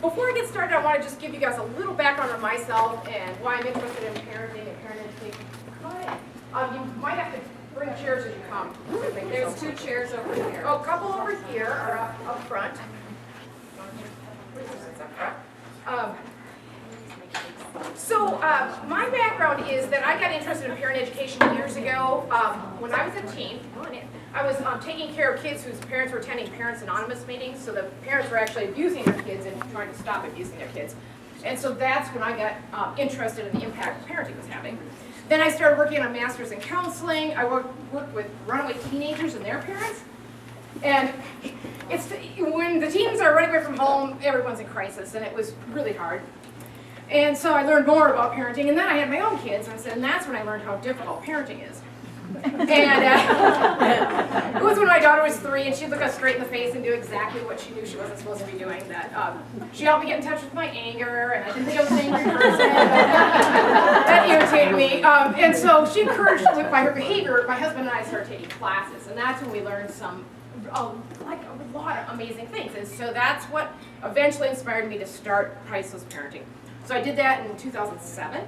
before I get started, I want to just give you guys a little background on myself and why I'm interested in parenting and parent education. You might have to bring chairs as you come. There's 2 chairs over here. Oh, a couple over here are up front. My background is that I got interested in parent education years ago. When I was a teen, I was taking care of kids whose parents were attending Parents Anonymous meetings, so the parents were actually abusing their kids and trying to stop abusing their kids. And so that's when I got interested in the impact parenting was having. Then I started working on a master's in counseling. I worked with runaway teenagers and their parents. And when the teens are running away from home, everyone's in crisis, and it was really hard. And so I learned more about parenting, and then I had my own kids, and that's when I learned how difficult parenting is. And it was when my daughter was 3, and she'd look us straight in the face and do exactly what she knew she wasn't supposed to be doing. That she helped me get in touch with my anger, and I didn't think I was an angry person. That irritated me. And so she encouraged, by her behavior, my husband and I started taking classes, and that's when we learned a lot of amazing things. And so that's what eventually inspired me to start Priceless Parenting. So I did that in 2007,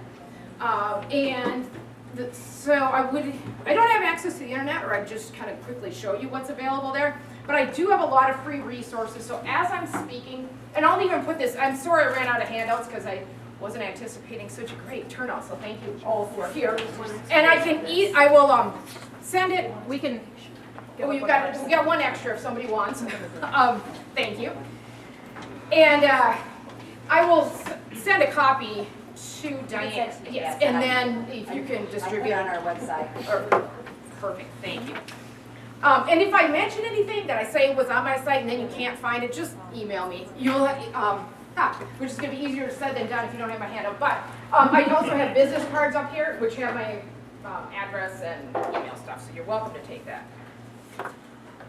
so I don't have access to the internet, or I just kind of quickly show you what's available there, but I do have a lot of free resources. So as I'm speaking, and I'll even put this, I'm sorry I ran out of handouts because I wasn't anticipating such a great turnout, so thank you all for here. And I will send it, we've got one extra if somebody wants. Thank you. And I will send a copy to Diane. Yes, and then if you can distribute it on our website. Perfect, thank you. And if I mention anything that I say was on my site and then you can't find it, just email me. Which is going to be easier said than done if you don't have my handout. But I also have business cards up here, which have my address and email stuff, so you're welcome to take that.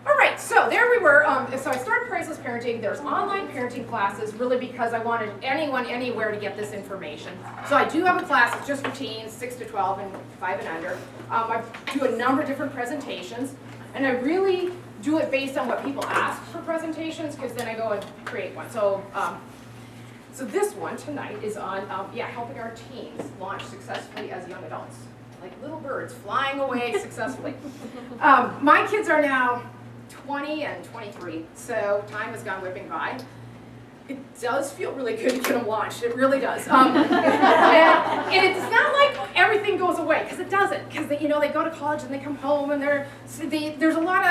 All right, so there we were. So I started Priceless Parenting. There's online parenting classes, really because I wanted anyone, anywhere to get this information. So I do have a class. It's just for teens, 6 to 12 and 5 and under. I do a number of different presentations, and I really do it based on what people ask for presentations, because then I go and create one. So, so this one tonight is on helping our teens launch successfully as young adults, like little birds flying away successfully. My kids are now 20 and 23, so time has gone whipping by. It does feel really good to get them launched. It really does. And it's not like everything goes away, because it doesn't. Because they go to college and they come home, and there's a lot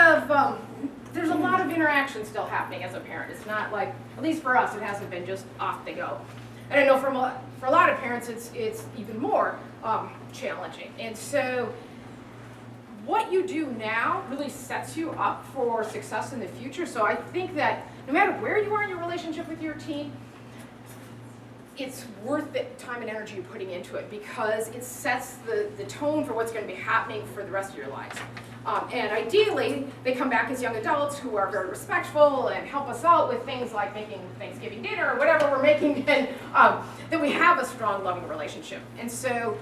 of interaction still happening as a parent. It's not like, at least for us, it hasn't been just off they go. And I know for a lot of parents, it's even more challenging. And so what you do now really sets you up for success in the future. So I think that no matter where you are in your relationship with your teen, it's worth the time and energy you're putting into it, because it sets the tone for what's going to be happening for the rest of your lives. And ideally, they come back as young adults who are very respectful and help us out with things like making Thanksgiving dinner or whatever we're making, and that we have a strong, loving relationship. And so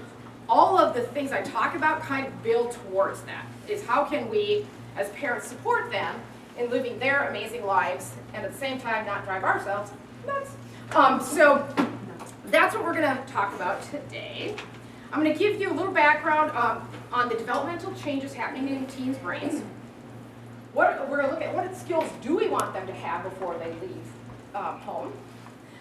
all of the things I talk about kind of build towards that, is how can we, as parents, support them in living their amazing lives, and at the same time not drive ourselves nuts. So that's what we're going to talk about today. I'm going to give you a little background on the developmental changes happening in teens' brains. We're going to look at what skills do we want them to have before they leave home.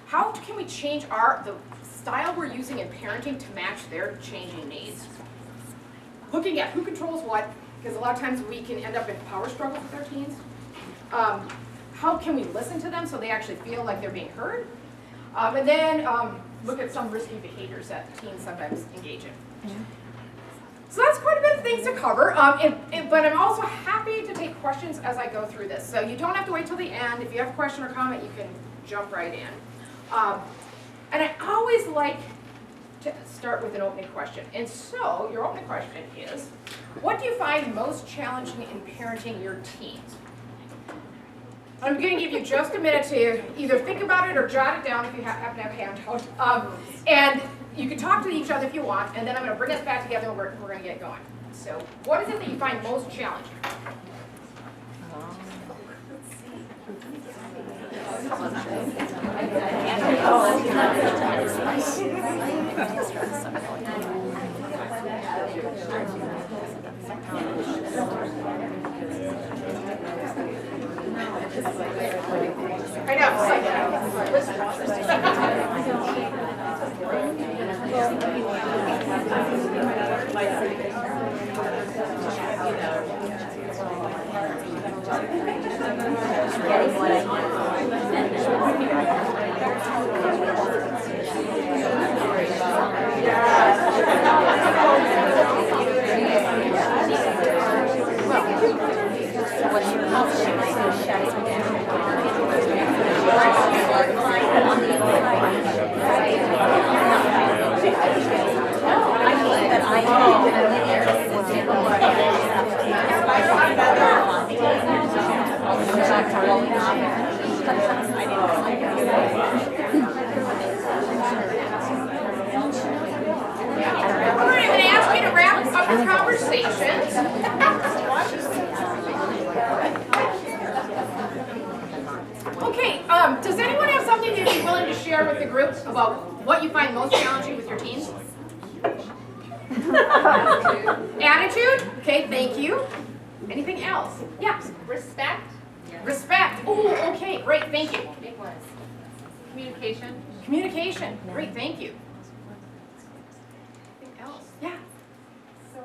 How can we change the style we're using in parenting to match their changing needs? Looking at who controls what, because a lot of times we can end up in power struggles with our teens. How can we listen to them so they actually feel like they're being heard? And then look at some risky behaviors that teens sometimes engage in. So that's quite a bit of things to cover, but I'm also happy to take questions as I go through this. So you don't have to wait till the end. If you have a question or comment, you can jump right in. And I always like to start with an opening question. And so your opening question is, what do you find most challenging in parenting your teens? I'm going to give you just a minute to either think about it or jot it down if you happen to have handouts. And you can talk to each other if you want, and then I'm going to bring us back together and we're going to get going. So what is it that you find most challenging? I know, it's Getting what I want. All right, I'm going to ask you to wrap up your conversations. Okay, does anyone have something they'd be willing to share with the group about what you find most challenging with your teens? Attitude? Okay, thank you. Anything else? Yes. Respect. Respect. Oh, okay, great, thank you. Big ones. Communication. Communication. Great, thank you. Anything else? Yeah. So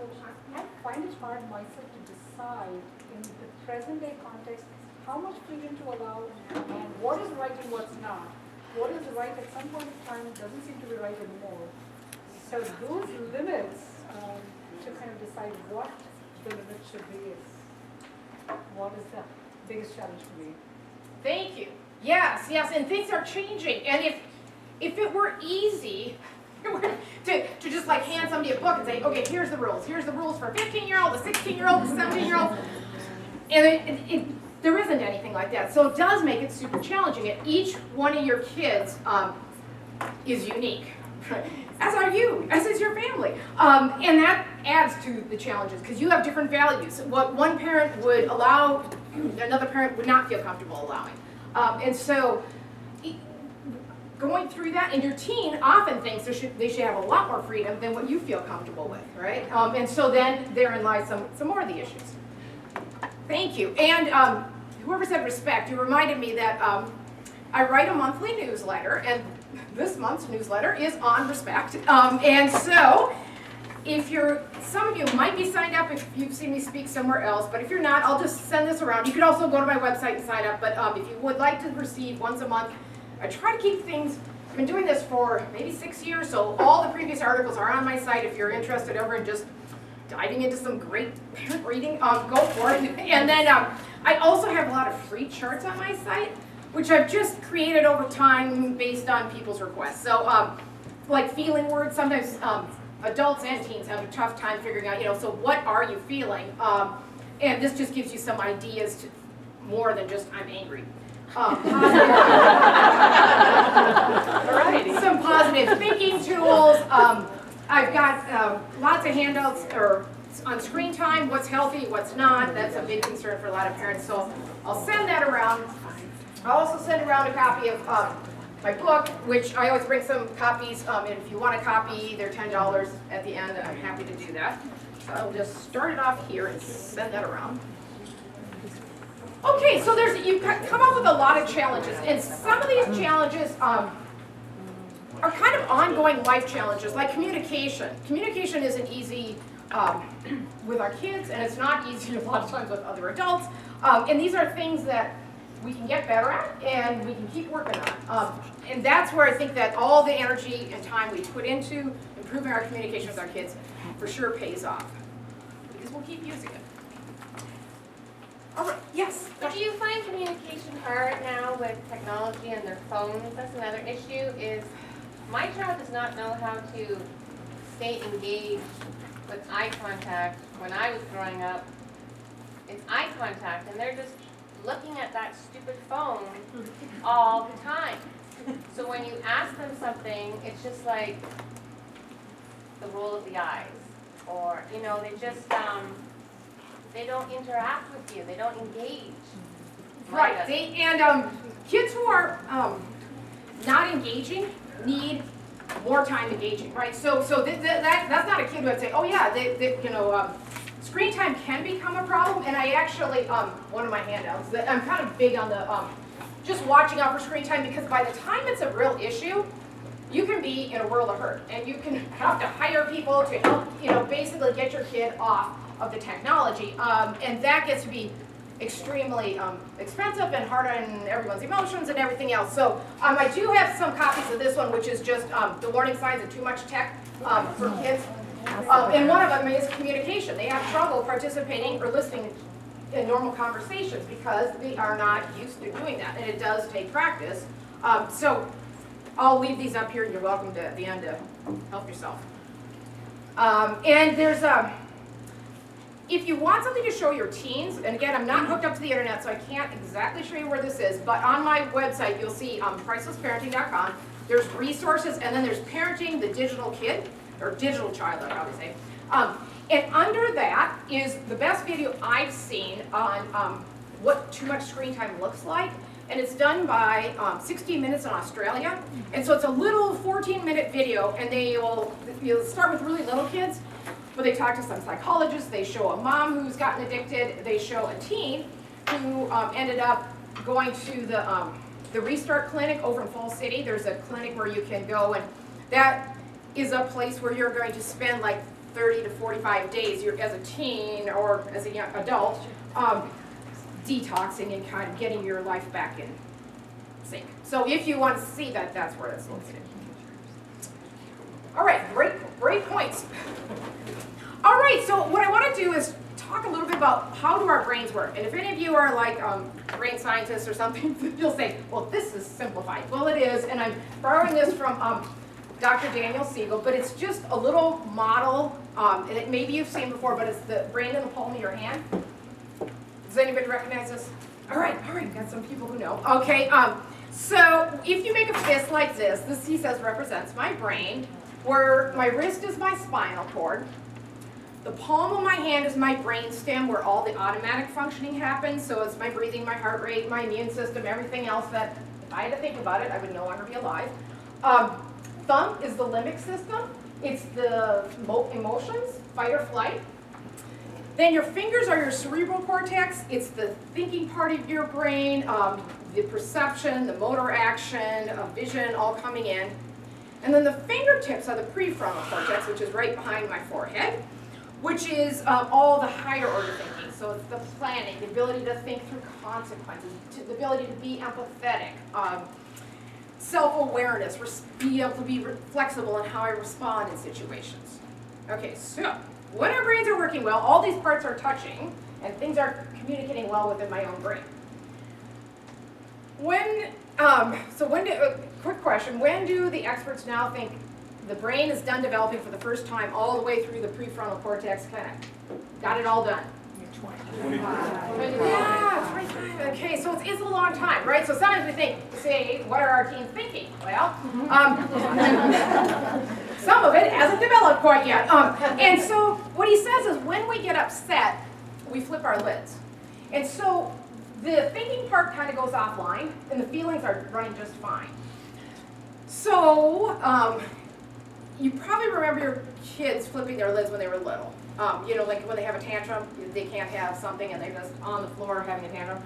I find it hard myself to decide in the present day context how much freedom to allow and what is right and what's not. What is right at some point in time doesn't seem to be right anymore. So those limits to kind of decide what the limit should be is what is the biggest challenge for me. Thank you. Yes, yes, and things are changing. And if it were easy to just like hand somebody a book and say, okay, here's the rules. Here's the rules for a 15-year-old, a 16-year-old, a 17-year-old. And there isn't anything like that. So it does make it super challenging. And each one of your kids is unique. As are you, as is your family. And that adds to the challenges because you have different values. What one parent would allow, another parent would not feel comfortable allowing. And so going through that, and your teen often thinks they should have a lot more freedom than what you feel comfortable with, right? And so then therein lies some more of the issues. Thank you. And whoever said respect, you reminded me that I write a monthly newsletter, and this month's newsletter is on respect. And so some of you might be signed up if you've seen me speak somewhere else, but if you're not, I'll just send this around. You could also go to my website and sign up, but if you would like to receive once a month, I try to keep things, I've been doing this for maybe 6 years, so all the previous articles are on my site if you're interested ever in just diving into some great parent reading, go for it. And then I also have a lot of free charts on my site, which I've just created over time based on people's requests. So like feeling words, sometimes adults and teens have a tough time figuring out, so what are you feeling? And this just gives you some ideas to more than just I'm angry. Some positive thinking tools. I've got lots of handouts on screen time, what's healthy, what's not. That's a big concern for a lot of parents. So I'll send that around. I'll also send around a copy of my book, which I always bring some copies. And if you want a copy, they're $10 at the end, and I'm happy to do that. So I'll just start it off here and send that around. Okay, so you've come up with a lot of challenges, and some of these challenges are kind of ongoing life challenges, like communication. Communication isn't easy with our kids, and it's not easy a lot of times with other adults. And these are things that we can get better at, and we can keep working on. And that's where I think that all the energy and time we put into improving our communication with our kids for sure pays off, because we'll keep using it. All right, yes? So do you find communication hard now with technology and their phones? That's another issue, is my child does not know how to stay engaged with eye contact. When I was growing up, it's eye contact, and they're just looking at that stupid phone all the time. So when you ask them something, it's just like the roll of the eyes, or, they just, they don't interact with you. They don't engage. Right. Kids who are not engaging need more time engaging, right? So that's not a kid who would say, oh yeah, screen time can become a problem. And I actually, one of my handouts, I'm kind of big on the just watching out for screen time, because by the time it's a real issue, you can be in a world of hurt, and you can have to hire people to help, basically get your kid off of the technology, and that gets to be extremely expensive and hard on everyone's emotions and everything else. So I do have some copies of this one, which is just the warning signs of too much tech for kids. And one of them is communication. They have trouble participating or listening in normal conversations because they are not used to doing that, and it does take practice. So I'll leave these up here, and you're welcome to, at the end, to help yourself. And there's if you want something to show your teens, and again, I'm not hooked up to the internet, so I can't exactly show you where this is, but on my website, you'll see pricelessparenting.com. There's resources, and then there's Parenting the Digital Kid, or Digital Child, I'd probably say. And under that is the best video I've seen on what too much screen time looks like. And it's done by 60 Minutes in Australia. And so it's a little 14-minute video, and you'll start with really little kids, but they talk to some psychologists, they show a mom who's gotten addicted, they show a teen who ended up going to the Restart Clinic over in Falls City. There's a clinic where you can go, and that is a place where you're going to spend like 30 to 45 days as a teen or as a young adult, detoxing and kind of getting your life back in sync. So if you want to see that, that's where it's located. All right, great points. All right, so what I want to do is talk a little bit about how do our brains work. And if any of you are like brain scientists or something, you'll say, well, this is simplified. Well, it is, and I'm borrowing this from Dr. Daniel Siegel, but it's just a little model, and maybe you've seen before, but it's the brain in the palm of your hand. Does anybody recognize this? All right, got some people who know. Okay, so if you make a fist like this, he says represents my brain, where my wrist is my spinal cord. The palm of my hand is my brain stem, where all the automatic functioning happens. So it's my breathing, my heart rate, my immune system, everything else that if I had to think about it, I would no longer be alive. Thumb is the limbic system. It's the emotions, fight or flight. Then your fingers are your cerebral cortex. It's the thinking part of your brain, the perception, the motor action, vision, all coming in. And then the fingertips are the prefrontal cortex, which is right behind my forehead, which is all the higher order thinking. So it's the planning, the ability to think through consequences, the ability to be empathetic, self-awareness, be able to be flexible in how I respond in situations. Okay, so when our brains are working well, all these parts are touching, and things are communicating well within my own brain. Quick question, when do the experts now think the brain is done developing for the first time all the way through the prefrontal cortex, kind of got it all done? 25. Yeah, 25. Okay, so it's a long time, right? So sometimes we say, what are our teens thinking? Well, some of it hasn't developed quite yet. And so what he says is when we get upset, we flip our lids. And so the thinking part kind of goes offline, and the feelings are running just fine. So you probably remember your kids flipping their lids when they were little. Like when they have a tantrum, they can't have something and they're just on the floor having a tantrum.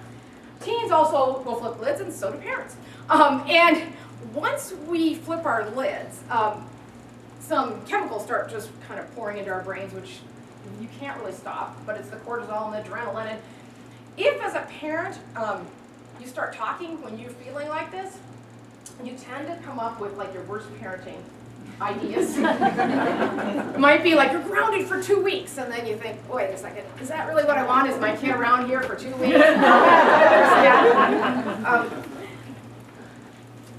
Teens also will flip lids, and so do parents. And once we flip our lids, some chemicals start just kind of pouring into our brains, which you can't really stop, but it's the cortisol and the adrenaline. And if, as a parent, you start talking when you're feeling like this, you tend to come up with like your worst parenting ideas. It might be like, you're grounded for 2 weeks, and then you think, wait a second, is that really what I want? Is my kid around here for 2 weeks?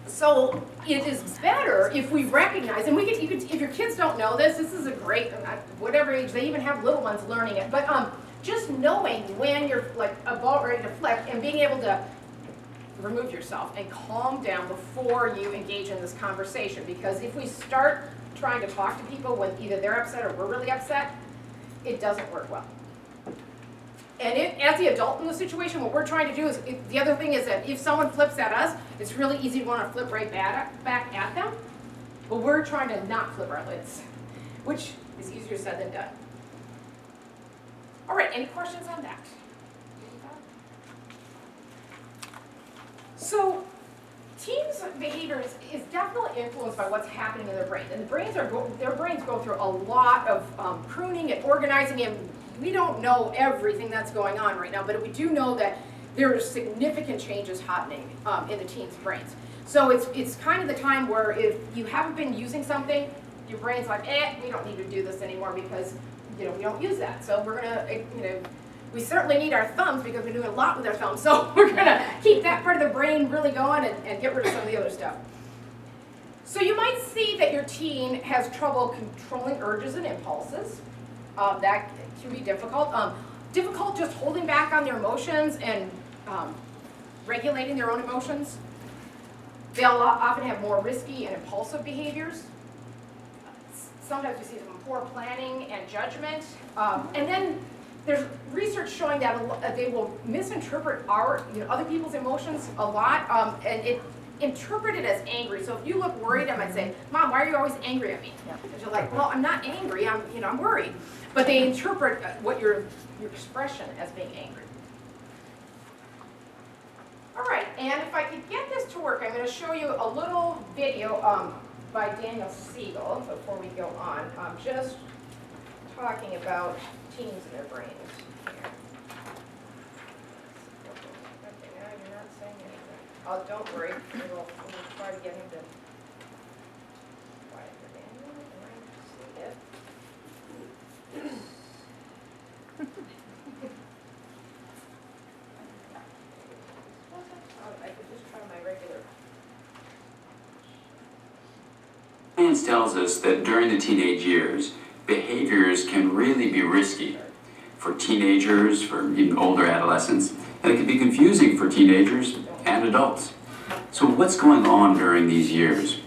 So it is better if we recognize, and if your kids don't know this is a great, whatever age, they even have little ones learning it, but just knowing when you're like about ready to flip and being able to remove yourself and calm down before you engage in this conversation. Because if we start trying to talk to people when either they're upset or we're really upset, it doesn't work well. And as the adult in the situation, what we're trying to do is, the other thing is that if someone flips at us, it's really easy to want to flip right back at them. But we're trying to not flip our lids, which is easier said than done. All right, any questions on that? So, teens' behavior is definitely influenced by what's happening in their brain. And their brains go through a lot of pruning and organizing, and we don't know everything that's going on right now, but we do know that there are significant changes happening in the teens' brains. So it's kind of the time where if you haven't been using something, your brain's like, we don't need to do this anymore because we don't use that. So we're gonna, we certainly need our thumbs because we're doing a lot with our thumbs. So we're gonna keep that part of the brain really going and get rid of some of the other stuff. So you might see that your teen has trouble controlling urges and impulses. That can be difficult. Difficult just holding back on their emotions and regulating their own emotions. They'll often have more risky and impulsive behaviors. Sometimes we see some poor planning and judgment. And then there's research showing that they will misinterpret other people's emotions a lot, and interpret it as angry. So if you look worried, I might say, "Mom, why are you always angry at me?" And you're like, "Well, I'm not angry. I'm worried." But they interpret what your expression as being angry. All right, and if I could get this to work, I'm going to show you a little video by Daniel Siegel before we go on, just talking about teens and their brains. Here. Okay, now you're not saying anything. Oh, don't worry. We'll try to get him to quiet for Daniel. Can I see it? I could just try my regular. Science tells us that during the teenage years, behaviors can really be risky for teenagers, for even older adolescents, and it can be confusing for teenagers and adults. So what's going on during these years?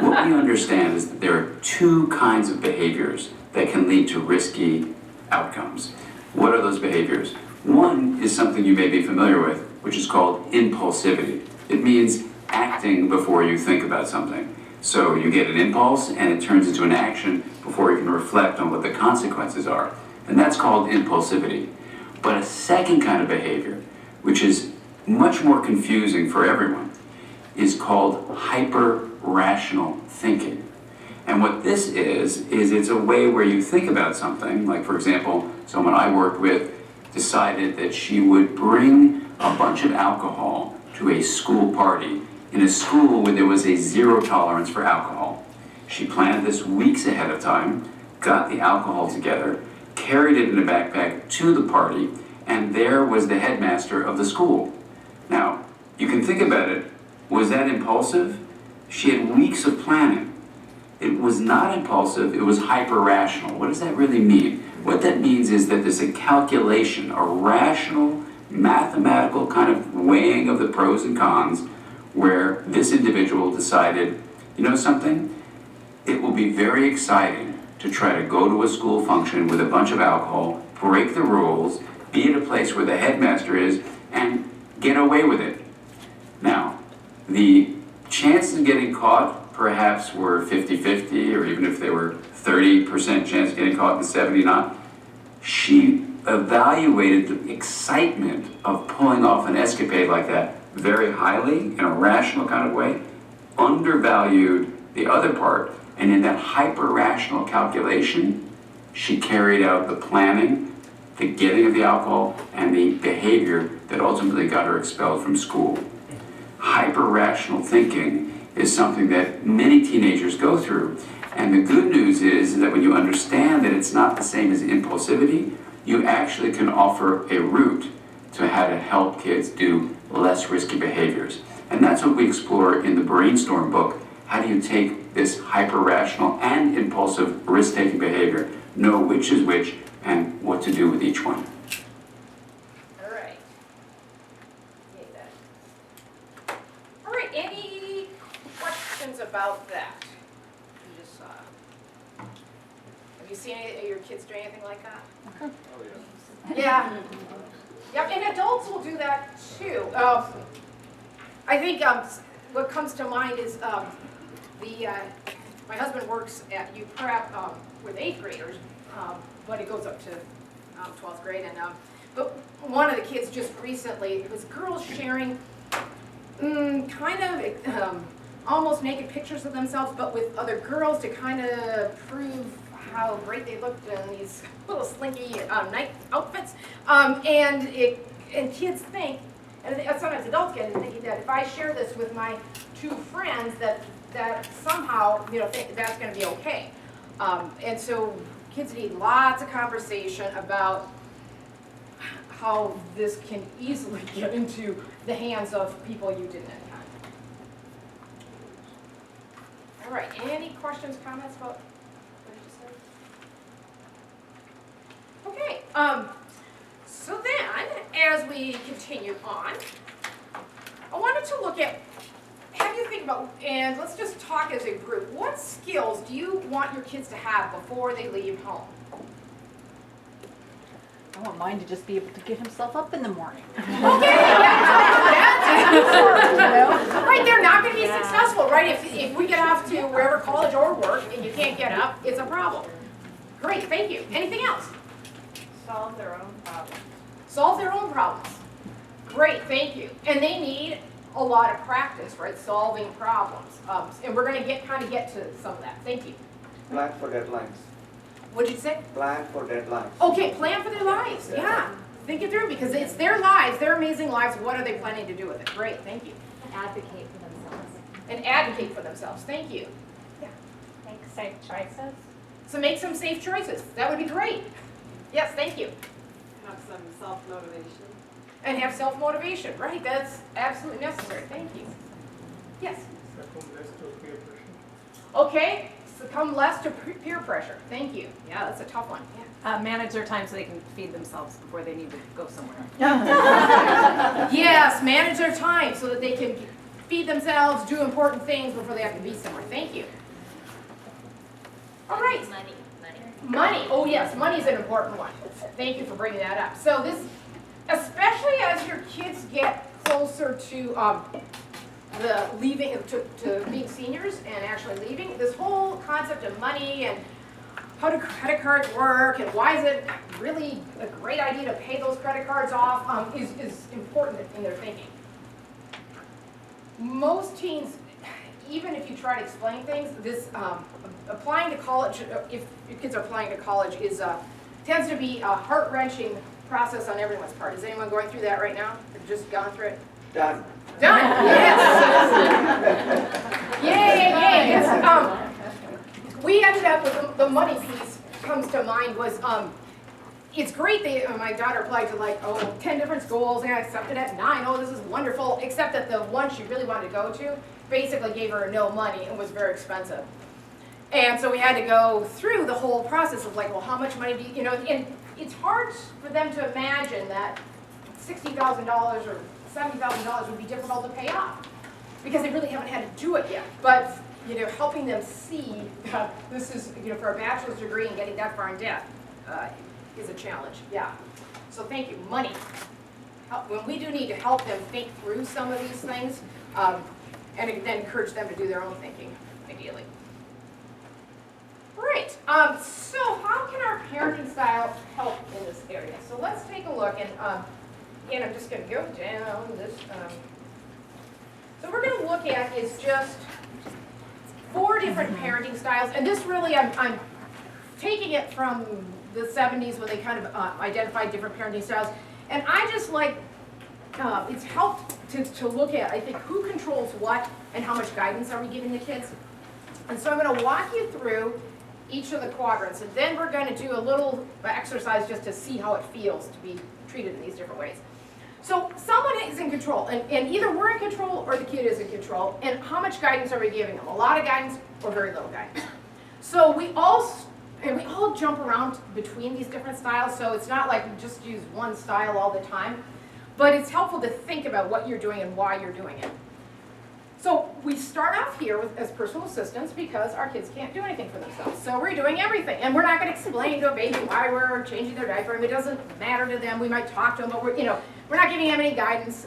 What we understand is that there are two kinds of behaviors that can lead to risky outcomes. What are those behaviors? One is something you may be familiar with, which is called impulsivity. It means acting before you think about something. So you get an impulse and it turns into an action before you can reflect on what the consequences are. And that's called impulsivity. But a second kind of behavior, which is much more confusing for everyone, is called hyper-rational thinking. And what this is it's a way where you think about something, like for example, someone I worked with decided that she would bring a bunch of alcohol to a school party in a school where there was a zero tolerance for alcohol. She planned this weeks ahead of time, got the alcohol together, carried it in a backpack to the party, and there was the headmaster of the school. Now, you can think about it, was that impulsive? She had weeks of planning. It was not impulsive, it was hyper-rational. What does that really mean? What that means is that there's a calculation, a rational, mathematical kind of weighing of the pros and cons, where this individual decided, you know something? It will be very exciting to try to go to a school function with a bunch of alcohol, break the rules, be at a place where the headmaster is, and get away with it. Now, the chances of getting caught perhaps were 50-50, or even if they were 30% chance of getting caught and 70 not. She evaluated the excitement of pulling off an escapade like that very highly, in a rational kind of way, undervalued the other part, and in that hyper-rational calculation, she carried out the planning, the getting of the alcohol, and the behavior that ultimately got her expelled from school. Hyper-rational thinking is something that many teenagers go through, and the good news is that when you understand that it's not the same as impulsivity, you actually can offer a route to how to help kids do less risky behaviors. And that's what we explore in the Brainstorm book. How do you take this hyper-rational and impulsive risk-taking behavior, know which is which, and what to do with each one? All right. All right, any questions about that? You just saw. Have you seen any of your kids do anything like that? Yeah. Yep, and adults will do that too. I think what comes to mind is my husband works at UPrep with 8th graders, but it goes up to 12th grade. And but one of the kids just recently, it was girls sharing kind of almost naked pictures of themselves, but with other girls to kind of prove how great they looked in these little slinky night outfits. And kids think, and sometimes adults get into thinking that if I share this with my 2 friends, that somehow, think that's going to be okay. And so kids need lots of conversation about how this can easily get into the hands of people you didn't intend. All right, any questions, comments about what you just said? Okay, so then, as we continue on, I wanted to look at, have you think about, and let's just talk as a group, what skills do you want your kids to have before they leave home? I want mine to just be able to get himself up in the morning. Okay, right, they're not going to be successful, right? If we get off to wherever, college or work, and you can't get up, it's a problem. Great, thank you. Anything else? Solve their own problems. Solve their own problems. Great, thank you. And they need a lot of practice, right? Solving problems. And we're going to get to some of that. Thank you. Plan for deadlines. What'd you say? Plan for deadlines. Okay, plan for their lives. Yeah. Think it through because it's their lives, their amazing lives. What are they planning to do with it? Great, thank you. Advocate for themselves. And advocate for themselves. Thank you. Make safe choices. So make some safe choices. That would be great. Yes, thank you. Have some self-motivation. And have self-motivation, right? That's absolutely necessary. Thank you. Yes? Okay, succumb less to peer pressure. Thank you. Yeah, that's a tough one. Yeah. Manage their time so they can feed themselves before they need to go somewhere. Yes, manage their time so that they can feed themselves, do important things before they have to be somewhere. Thank you. All right. Money. Oh yes, money is an important one. Thank you for bringing that up. So this, especially as your kids get closer to the leaving, to being seniors and actually leaving, this whole concept of money and how do credit cards work and why is it really a great idea to pay those credit cards off is important in their thinking. Most teens, even if you try to explain things, this applying to college, if your kids are applying to college, tends to be a heart-wrenching process on everyone's part. Is anyone going through that right now? Have just gone through it? Done. Done. Yes. Yay! Yes. We ended up with the money piece. Comes to mind was it's great. My daughter applied to 10 different schools and I accepted at 9. Oh, this is wonderful. Except that the one she really wanted to go to basically gave her no money and was very expensive. And so we had to go through the whole process of well, how much money do you know? And it's hard for them to imagine that $60,000 or $70,000 would be difficult to pay off because they really haven't had to do it yet. But helping them see that this is for a bachelor's degree and getting that far in debt is a challenge. Yeah. So thank you. Money. When we do need to help them think through some of these things, and then encourage them to do their own thinking, ideally. Right. So how can our parenting style help in this area? So let's take a look, and I'm just going to go down this. So we're going to look at is just 4 different parenting styles, and this really I'm taking it from the 70s when they kind of identified different parenting styles, and I just it's helped to look at, I think, who controls what and how much guidance are we giving the kids. And so I'm going to walk you through each of the quadrants, and then we're going to do a little exercise just to see how it feels to be treated in these different ways. So someone is in control, and either we're in control or the kid is in control, and how much guidance are we giving them? A lot of guidance or very little guidance. So we all jump around between these different styles, so it's not like we just use one style all the time, but it's helpful to think about what you're doing and why you're doing it. So we start off here with, as personal assistants because our kids can't do anything for themselves. So we're doing everything. And we're not going to explain to a baby why we're changing their diaper. I mean, it doesn't matter to them. We might talk to them, but we're not giving them any guidance.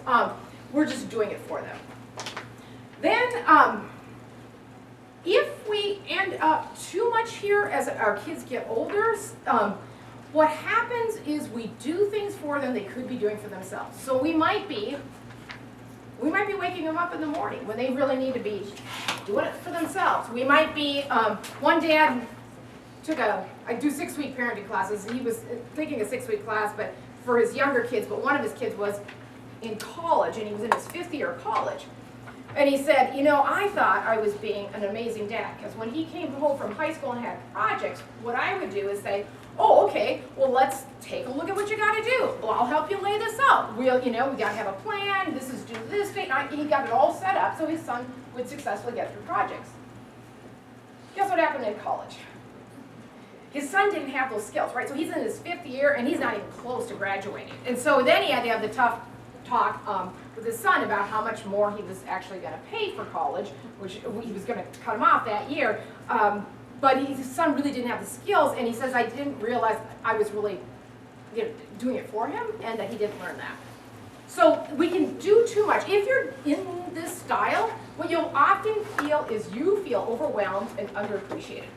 We're just doing it for them. Then, if we end up too much here as our kids get older, what happens is we do things for them they could be doing for themselves. So we might be waking them up in the morning when they really need to be doing it for themselves. We might be, one dad took I do 6-week parenting classes. He was taking a 6-week class, but for his younger kids, but one of his kids was in college, and he was in his 5th year of college. And he said, I thought I was being an amazing dad, because when he came home from high school and had projects, what I would do is say, oh, okay, well, let's take a look at what you got to do. Well, I'll help you lay this out. We got to have a plan. This is due this date. He got it all set up so his son would successfully get through projects. Guess what happened in college? His son didn't have those skills, right? So he's in his 5th year, and he's not even close to graduating. And so then he had to have the tough talk with his son about how much more he was actually going to pay for college, which he was going to cut him off that year. But his son really didn't have the skills, and he says, I didn't realize I was really doing it for him, and that he didn't learn that. So we can do too much. If you're in this style, what you'll often feel is you feel overwhelmed and underappreciated.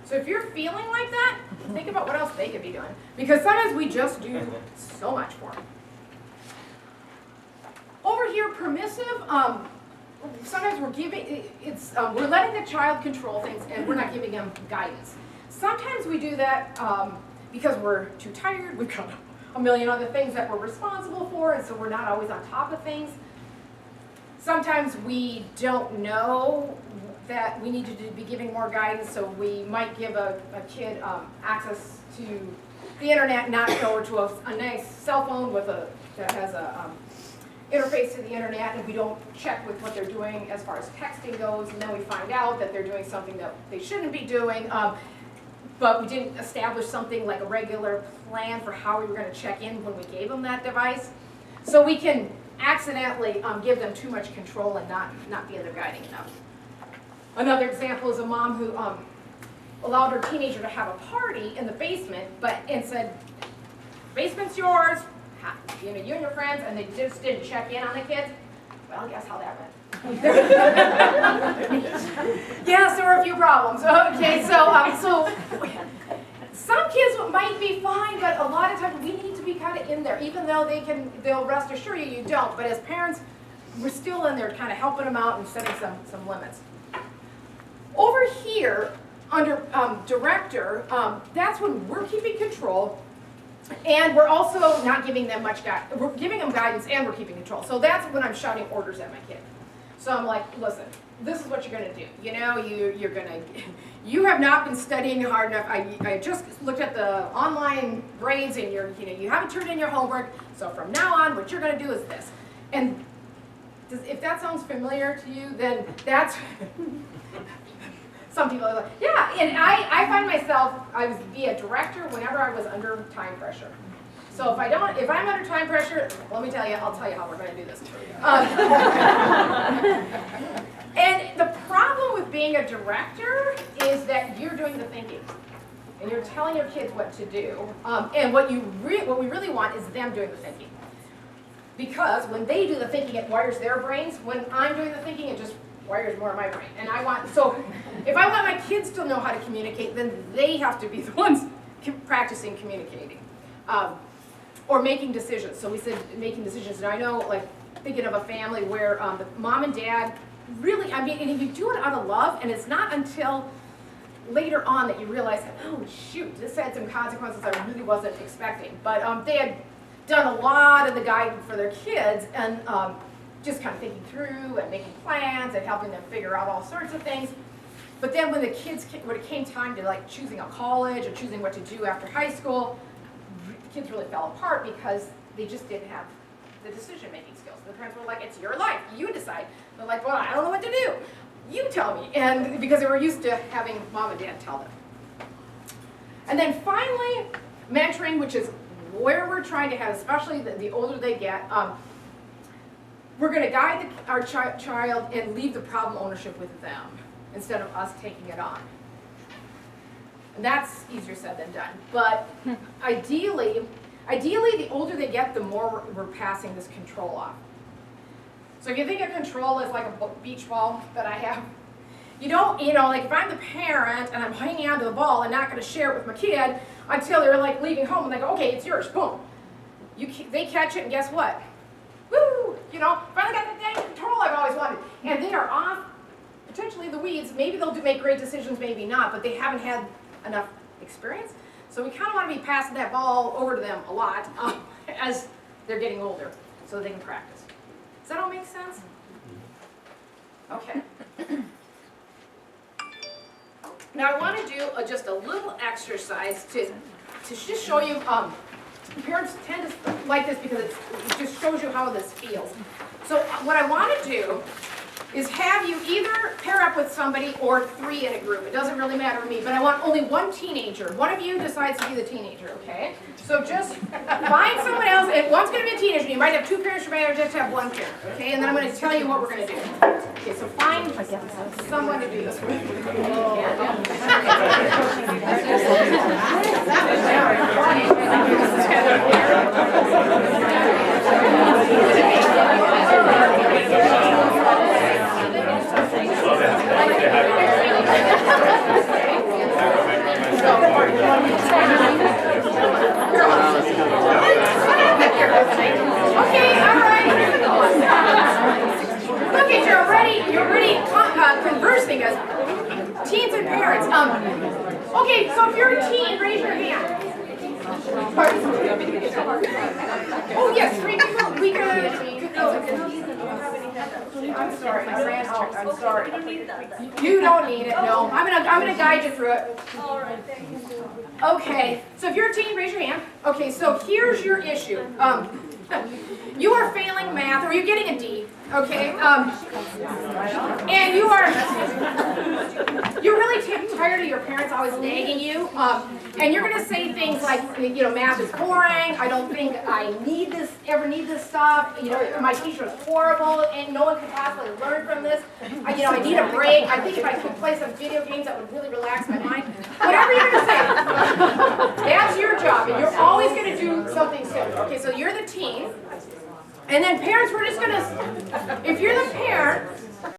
So if you're feeling like that, think about what else they could be doing. Because sometimes we just do so much for them. Over here, permissive, sometimes we're giving, we're letting the child control things and we're not giving them guidance. Sometimes we do that because we're too tired, we've got a million other things that we're responsible for, and so we're not always on top of things. Sometimes we don't know that we need to be giving more guidance, so we might give a kid access to the internet, not go to a nice cell phone that has a interface to the internet, and we don't check with what they're doing as far as texting goes, and then we find out that they're doing something that they shouldn't be doing, but we didn't establish something like a regular plan for how we were going to check in when we gave them that device. So we can accidentally give them too much control and not be in their guiding enough. Another example is a mom who allowed her teenager to have a party in the basement, and said, basement's yours, you and your friends, and they just didn't check in on the kids. Well, guess how that went. Yes, there were a few problems. Okay, so some kids might be fine, but a lot of times we need to be kind of in there, even though they'll rest assure you don't. But as parents, we're still in there kind of helping them out and setting some limits. Over here, under director, that's when we're keeping control, and we're also not giving them much guidance. We're giving them guidance and we're keeping control. So that's when I'm shouting orders at my kid. So I'm like, listen, this is what you're going to do. You have not been studying hard enough. I just looked at the online grades, and you haven't turned in your homework. So from now on, what you're going to do is this. And if that sounds familiar to you, then that's. Some people are like, yeah, and I find myself, I was be a director whenever I was under time pressure. So if I'm under time pressure, let me tell you, I'll tell you how we're going to do this. And the problem with being a director is that you're doing the thinking, and you're telling your kids what to do. And what we really want is them doing the thinking, because when they do the thinking, it wires their brains. When I'm doing the thinking, it just wires more of my brain. And so if I want my kids to know how to communicate, then they have to be the ones practicing communicating. Or making decisions. So we said making decisions. And I know, like, thinking of a family where the mom and dad really, and if you do it out of love, and it's not until later on that you realize, oh shoot, this had some consequences I really wasn't expecting. But they had done a lot of the guiding for their kids, and just kind of thinking through and making plans and helping them figure out all sorts of things. But then when it came time to like choosing a college or choosing what to do after high school, the kids really fell apart because they just didn't have the decision-making skills. The parents were like, it's your life, you decide. They're like, well, I don't know what to do. You tell me. And because they were used to having mom and dad tell them. And then finally, mentoring, which is where we're trying to have, especially the older they get, we're gonna guide our child and leave the problem ownership with them instead of us taking it on. And that's easier said than done. But ideally, the older they get, the more we're passing this control off. So if you think of control as like a beach ball that I have, you don't, like if I'm the parent and I'm hanging onto the ball and not gonna share it with my kid until they're like leaving home and they go, okay, it's yours, boom. They catch it and guess what? Woo! Finally got the dang control I've always wanted. And they are off, potentially the weeds. Maybe they'll make great decisions, maybe not, but they haven't had enough experience. So we kind of want to be passing that ball over to them a lot as they're getting older so they can practice. Does that all make sense? Okay. Now I want to do just a little exercise to just show you, parents tend to like this because it just shows you how this feels. So what I want to do is have you either pair up with somebody or 3 in a group. It doesn't really matter to me, but I want only one teenager. One of you decides to be the teenager, okay? So just find someone else, and one's going to be a teenager. You might have 2 parents, you might just have 1 parent, okay? And then I'm going to tell you what we're going to do. Okay, so find someone to do this with. Okay, all right. Look at you're already conversing as teens and parents. Okay, so if you're a teen, raise your hand. Oh yes, 3 people. We can. I'm sorry, I ran out. I'm sorry. You don't need it. No, I'm gonna guide you through it. All right, thank you. Okay, so if you're a teen, raise your hand. Okay, so here's your issue. You are failing math, or you're getting a D, okay? And you're really tired of your parents always nagging you, and you're gonna say things like, math is boring, I don't think I ever need this stuff, my teacher is horrible, and no one can possibly learn from this. I need a break. I think if I could play some video games, that would really relax my mind. Whatever you're gonna say, that's your job, and you're always gonna do something similar. Okay, so you're the teen, and then parents, we're just gonna, if you're the parent,